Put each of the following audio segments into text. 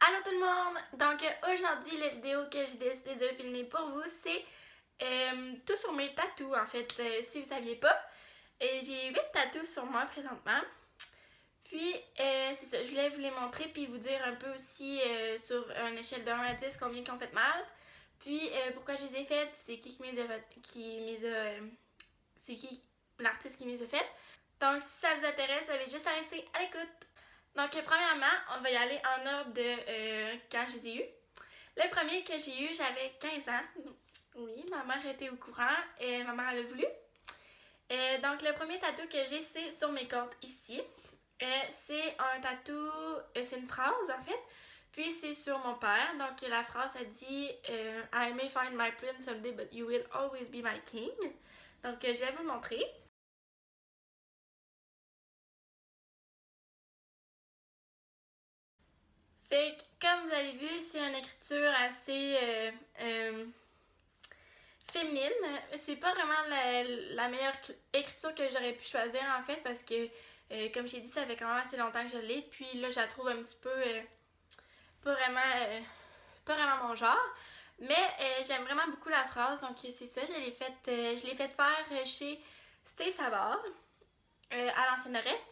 Allô tout le monde! Donc aujourd'hui, la vidéo que j'ai décidé de filmer pour vous, c'est tout sur mes tatous en fait, si vous saviez pas. J'ai 8 tatous sur moi présentement. Puis c'est ça, je voulais vous les montrer puis vous dire un peu aussi sur une échelle de 1 à 10 combien qui ont fait mal. Puis pourquoi je les ai faites, c'est qui c'est qui l'artiste qui me les a faites. Donc si ça vous intéresse, vous avez juste à rester à l'écoute. Donc, premièrement, on va y aller en ordre de quand je les ai eus. Le premier que j'ai eu, j'avais 15 ans. Oui, ma mère était au courant et ma mère elle a voulu. Donc, le premier tatou que j'ai, c'est sur mes côtes ici. C'est un tatou, c'est une phrase en fait. Puis c'est sur mon père. Donc, la phrase elle dit I may find my prince someday, but you will always be my king. Donc, je vais vous le montrer. Fait que, comme vous avez vu, c'est une écriture assez féminine. C'est pas vraiment la meilleure écriture que j'aurais pu choisir en fait parce que, comme j'ai dit, ça fait quand même assez longtemps que je l'ai. Puis là, je la trouve un petit peu pas vraiment mon genre. Mais j'aime vraiment beaucoup la phrase, donc c'est ça. Je l'ai fait faire chez Steve Savard à l'ancienne Lorette.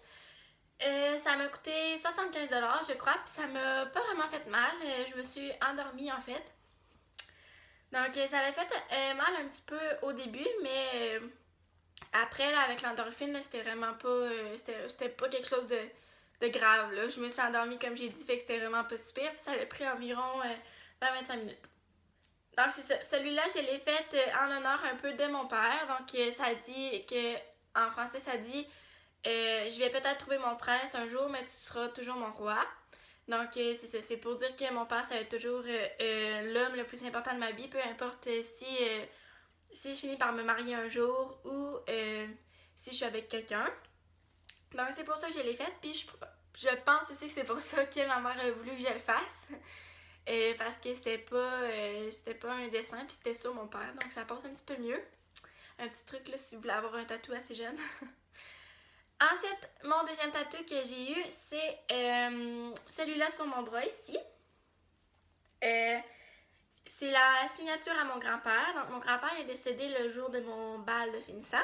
Ça m'a coûté 75$, je crois, puis ça m'a pas vraiment fait mal. Je me suis endormie en fait. Donc ça a fait mal un petit peu au début, mais après, là, avec l'endorphine, c'était vraiment pas. C'était pas quelque chose de grave. Là. Je me suis endormie comme j'ai dit, fait que c'était vraiment pas si pire, puis ça a pris environ 20-25 minutes. Donc c'est ça. Celui-là, je l'ai fait en l'honneur un peu de mon père. Donc ça dit que. En français, ça dit je vais peut-être trouver mon prince un jour, mais tu seras toujours mon roi. Donc, c'est ça. C'est pour dire que mon père, ça va être toujours l'homme le plus important de ma vie, peu importe si je finis par me marier un jour ou si je suis avec quelqu'un. Donc, c'est pour ça que je l'ai fait. Puis, je pense aussi que c'est pour ça que ma mère a voulu que je le fasse. Parce que c'était pas un dessin, puis c'était sur mon père. Donc, ça passe un petit peu mieux. Un petit truc là si vous voulez avoir un tatou assez jeune. Ensuite, mon deuxième tatou que j'ai eu, c'est celui-là sur mon bras ici. C'est la signature à mon grand-père. Donc, mon grand-père est décédé le jour de mon bal de finissant.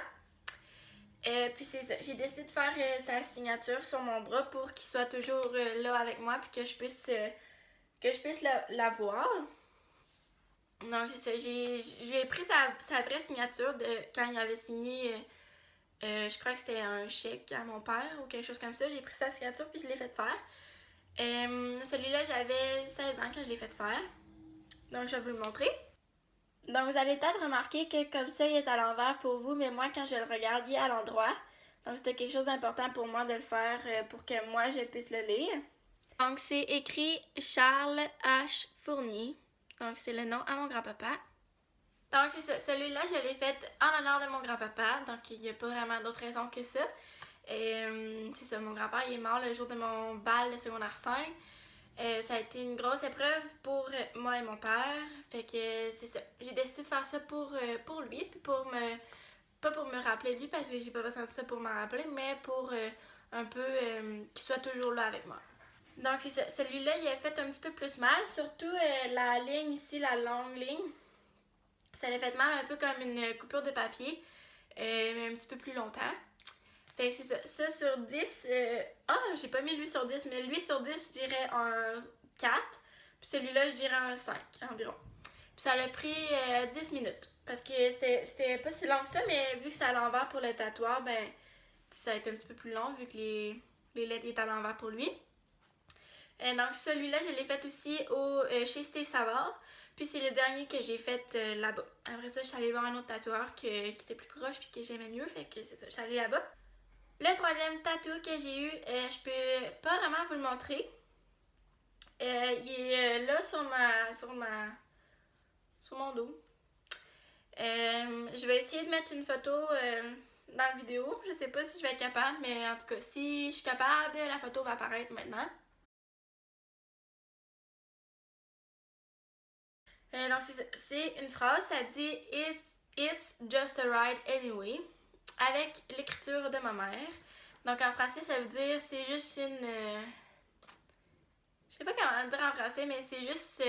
Puis c'est ça, j'ai décidé de faire sa signature sur mon bras pour qu'il soit toujours là avec moi puis que je puisse la voir. Donc c'est ça, j'ai pris sa vraie signature de quand il avait signé, je crois que c'était un chèque à mon père ou quelque chose comme ça. J'ai pris sa signature puis je l'ai fait faire. Celui-là, j'avais 16 ans quand je l'ai fait faire. Donc je vais vous le montrer. Donc vous allez peut-être remarquer que comme ça, il est à l'envers pour vous, mais moi, quand je le regarde, il est à l'endroit. Donc c'était quelque chose d'important pour moi de le faire pour que moi, je puisse le lire. Donc c'est écrit Charles H. Fournier. Donc c'est le nom à mon grand-papa. Donc c'est ça, celui-là, je l'ai fait en l'honneur de mon grand-papa. Donc il n'y a pas vraiment d'autre raison que ça. C'est ça, mon grand-père, il est mort le jour de mon bal de secondaire 5. Ça a été une grosse épreuve pour moi et mon père. Fait que c'est ça. J'ai décidé de faire ça pour lui, puis pas pour me rappeler de lui, parce que j'ai pas besoin de ça pour m'en rappeler, mais pour un peu qu'il soit toujours là avec moi. Donc c'est ça. Celui-là, il a fait un petit peu plus mal, surtout la ligne ici, la longue ligne. Ça l'a fait mal un peu comme une coupure de papier, mais un petit peu plus longtemps. Fait que c'est ça. Ça sur 10, j'ai pas mis lui sur 10, mais lui sur 10, je dirais un 4. Puis celui-là, je dirais un 5 environ. Puis ça a pris 10 minutes. Parce que c'était pas si long que ça, mais vu que c'est à l'envers pour le tatoueur, ben ça a été un petit peu plus long vu que les lettres étaient à l'envers pour lui. Donc celui-là, je l'ai fait aussi chez Steve Savard. Puis c'est le dernier que j'ai fait là-bas. Après ça, je suis allée voir un autre tatoueur qui était plus proche puis que j'aimais mieux. Fait que c'est ça, je suis allée là-bas. Le troisième tatou que j'ai eu, je peux pas vraiment vous le montrer. Il est là sur mon dos. Je vais essayer de mettre une photo dans la vidéo. Je sais pas si je vais être capable, mais en tout cas, si je suis capable, la photo va apparaître maintenant. Donc c'est une phrase, ça dit It's just a ride anyway, avec l'écriture de ma mère. Donc en français, ça veut dire c'est juste une. Je sais pas comment le dire en français, mais c'est juste...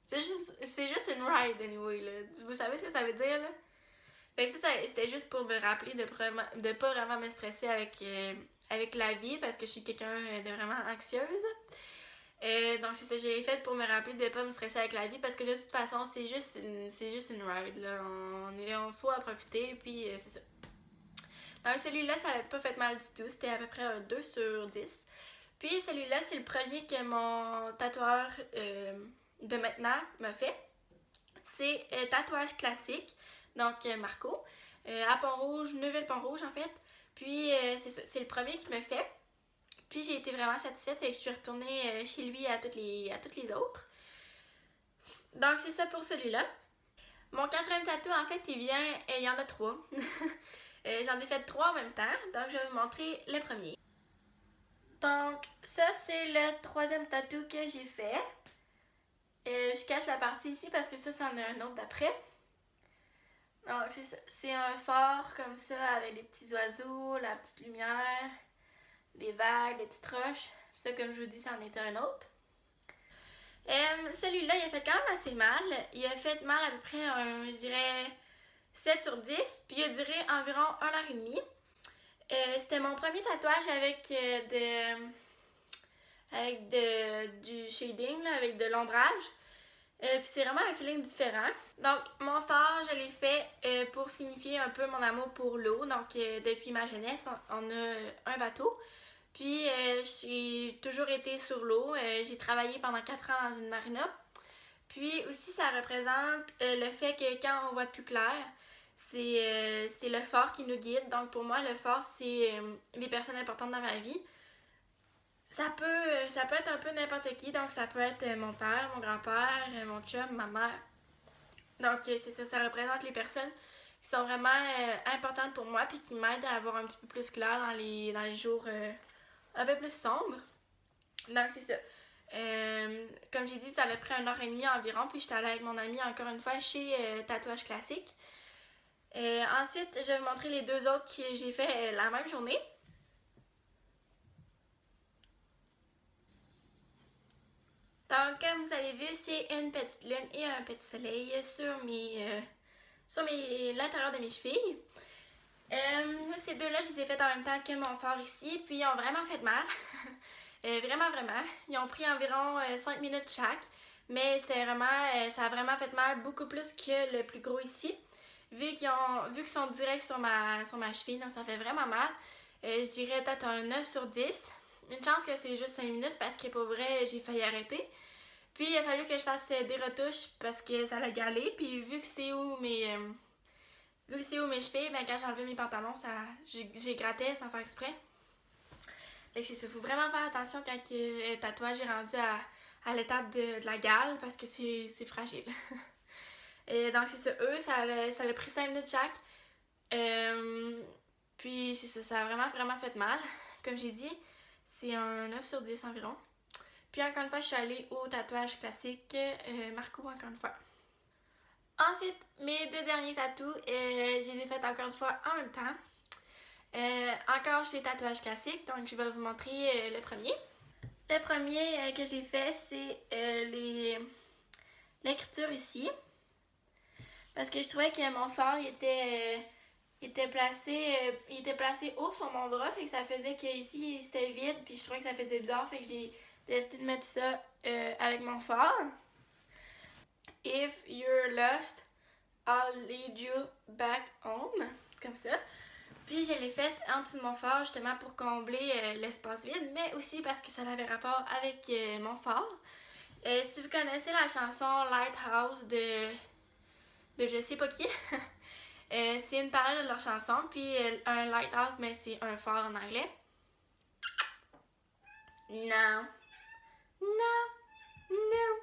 c'est juste une ride, anyway, là. Vous savez ce que ça veut dire, là? Fait que ça c'était juste pour me rappeler de pas vraiment me stresser avec la vie, parce que je suis quelqu'un de vraiment anxieuse. Donc c'est ça, j'ai fait pour me rappeler de pas me stresser avec la vie, parce que de toute façon, c'est juste une ride, là. On faut en profiter, puis c'est ça. Donc celui-là, ça n'a pas fait mal du tout. C'était à peu près un 2 sur 10. Puis celui-là, c'est le premier que mon tatoueur de maintenant m'a fait. C'est tatouage classique, donc Marco, à Pont-Rouge, Neuville-Pont-Rouge en fait. Puis c'est ça, c'est le premier qui me fait. Puis j'ai été vraiment satisfaite et je suis retournée chez lui à toutes les autres. Donc c'est ça pour celui-là. Mon quatrième tatou, en fait, il y en a 3. J'en ai fait 3 en même temps, donc je vais vous montrer le premier. Donc ça, c'est le troisième tatou que j'ai fait. Je cache la partie ici parce que ça, c'en est un autre d'après. Donc c'est ça, c'est un phare comme ça avec des petits oiseaux, la petite lumière, les vagues, les petites roches. Ça, comme je vous dis, c'en était un autre. Celui-là, il a fait quand même assez mal. Il a fait mal à peu près, je dirais, 7 sur 10. Puis il a duré environ 1h30. C'était mon premier tatouage avec du shading, là, avec de l'ombrage. Puis c'est vraiment un feeling différent. Donc, mon phare, je l'ai fait pour signifier un peu mon amour pour l'eau. Donc, depuis ma jeunesse, on a un bateau. Puis, j'ai toujours été sur l'eau. J'ai travaillé pendant 4 ans dans une marina. Puis aussi, ça représente le fait que quand on voit plus clair, c'est le phare qui nous guide. Donc, pour moi, le phare, c'est les personnes importantes dans ma vie. Ça peut être un peu n'importe qui, donc ça peut être mon père, mon grand-père, mon chum, ma mère. Donc c'est ça, ça représente les personnes qui sont vraiment importantes pour moi puis qui m'aident à avoir un petit peu plus clair dans les jours un peu plus sombres. Donc c'est ça. Comme j'ai dit, ça a pris 1h30 environ, puis j'étais allée avec mon amie encore une fois chez Tatouage Classique. Ensuite, je vais vous montrer les 2 autres que j'ai fait la même journée. Donc, comme vous avez vu, c'est une petite lune et un petit soleil sur l'intérieur de mes chevilles. Ces 2-là, je les ai faites en même temps que mon phare ici, puis ils ont vraiment fait mal. Vraiment, vraiment. Ils ont pris environ 5 minutes chaque, mais ça a vraiment fait mal, beaucoup plus que le plus gros ici. Vu qu'ils sont directs sur ma cheville, donc ça fait vraiment mal. Je dirais peut-être un 9 sur 10. Une chance que c'est juste 5 minutes parce que pour vrai, j'ai failli arrêter. Puis il a fallu que je fasse des retouches parce que ça l'a galé. Puis vu que c'est où mes chevilles, ben quand j'ai enlevé mes pantalons, j'ai gratté sans faire exprès. Fait que c'est ça, faut vraiment faire attention quand le tatouage est rendu à l'étape de la gale parce que c'est fragile. Et donc c'est ça, eux, ça a pris 5 minutes chaque. Puis c'est ça, ça a vraiment, vraiment fait mal. Comme j'ai dit, c'est un 9 sur 10 environ. Puis encore une fois, je suis allée au tatouage classique Marco encore une fois. Ensuite, mes 2 derniers tatous, je les ai faits encore une fois en même temps. Encore chez Tatouage Classique, donc je vais vous montrer le premier. Le premier que j'ai fait, c'est l'écriture ici. Parce que je trouvais que mon phare était placé haut sur mon bras, fait que ça faisait qu'ici c'était vide, puis je trouvais que ça faisait bizarre, fait que j'ai décidé de mettre ça avec mon phare. If you're lost, I'll lead you back home, comme ça. Puis je l'ai faite en dessous de mon phare justement pour combler l'espace vide, mais aussi parce que ça avait rapport avec mon phare. Si vous connaissez la chanson Lighthouse de je sais pas qui, c'est une parole de leur chanson, puis un lighthouse, mais c'est un phare en anglais. Non. Non. Non.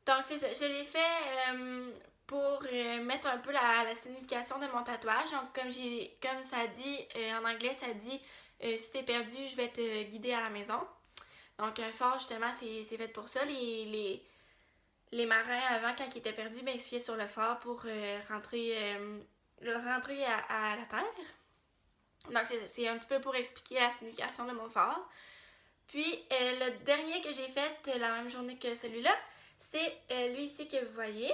Donc c'est ça, je l'ai fait pour mettre un peu la signification de mon tatouage. Donc comme ça dit, en anglais ça dit si t'es perdu, je vais te guider à la maison. Donc un phare justement c'est fait pour ça. Les marins avant quand ils étaient perdus, ben, ils se fiaient sur le phare pour rentrer à la terre. Donc c'est un petit peu pour expliquer la signification de mon phare. Puis le dernier que j'ai fait la même journée que celui-là, c'est lui ici que vous voyez.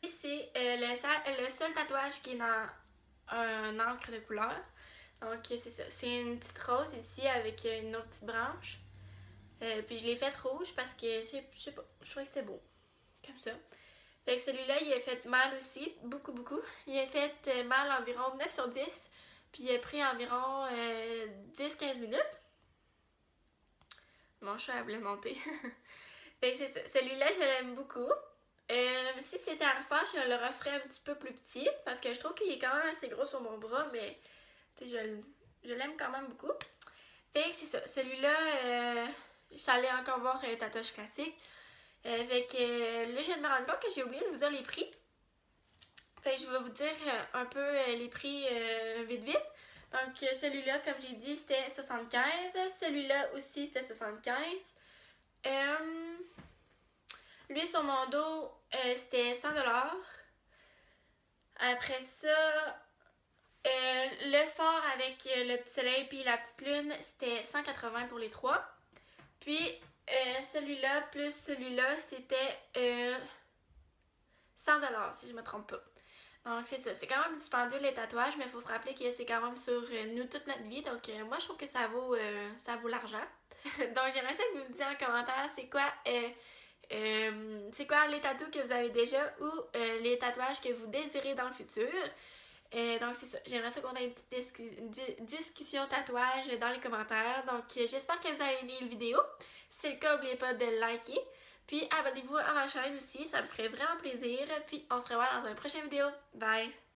C'est le seul tatouage qui est dans un encre de couleur. Donc c'est ça, c'est une petite rose ici avec une autre petite branche. Puis je l'ai faite rouge parce que, je sais pas, je trouvais que c'était beau, comme ça. Fait que celui-là, il a fait mal aussi, beaucoup, beaucoup. Il a fait mal environ 9 sur 10, puis il a pris environ 10-15 minutes. Mon chat voulait monter. Fait que c'est ça, celui-là, je l'aime beaucoup. Si c'était à refaire, je le referais un petit peu plus petit, parce que je trouve qu'il est quand même assez gros sur mon bras, mais je l'aime quand même beaucoup. Fait que c'est ça, celui-là, je suis allée encore voir Tatouage Classique. Fait que là, je viens de me rendre compte que j'ai oublié de vous dire les prix. Fait que je vais vous dire un peu les prix vite vite. Donc celui-là, comme j'ai dit, c'était 75. Celui-là aussi, c'était 75. Lui, sur mon dos, c'était 100 $. Après ça, le fort avec le petit soleil puis la petite lune, c'était 180 pour les trois. Puis celui-là plus celui-là, c'était 100 $, si je me trompe pas. Donc c'est ça, c'est quand même dispendieux les tatouages, mais il faut se rappeler que c'est quand même sur nous toute notre vie. Donc moi je trouve que ça vaut l'argent. Donc j'aimerais ça que vous me disiez en commentaire c'est quoi les tatous que vous avez déjà ou les tatouages que vous désirez dans le futur. Donc c'est ça, j'aimerais ça qu'on ait une petite discussion tatouage dans les commentaires. Donc j'espère que vous avez aimé la vidéo. Si c'est le cas, n'oubliez pas de liker. Puis abonnez-vous à ma chaîne aussi, ça me ferait vraiment plaisir. Puis on se revoit dans une prochaine vidéo. Bye!